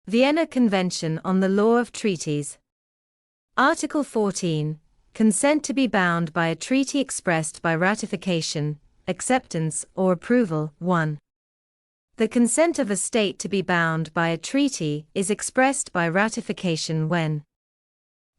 Vienna Convention on the Law of Treaties. Article 14. Consent to be bound by a treaty expressed by ratification, acceptance, or approval. 1. The consent of a state to be bound by a treaty is expressed by ratification when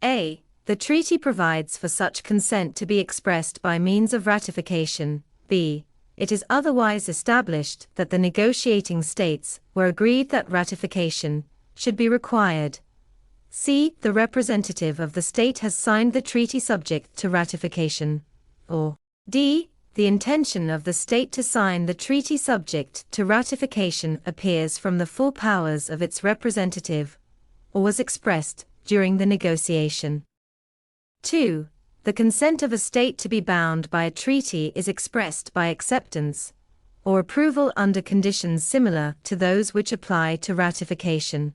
a. The treaty provides for such consent to be expressed by means of ratification, b. It is otherwise established that the negotiating states were agreed that ratification should be required. C. The representative of the state has signed the treaty subject to ratification. Or d. The intention of the state to sign the treaty subject to ratification appears from the full powers of its representative, or was expressed during the negotiation. 2. The consent of a state to be bound by a treaty is expressed by acceptance or approval under conditions similar to those which apply to ratification.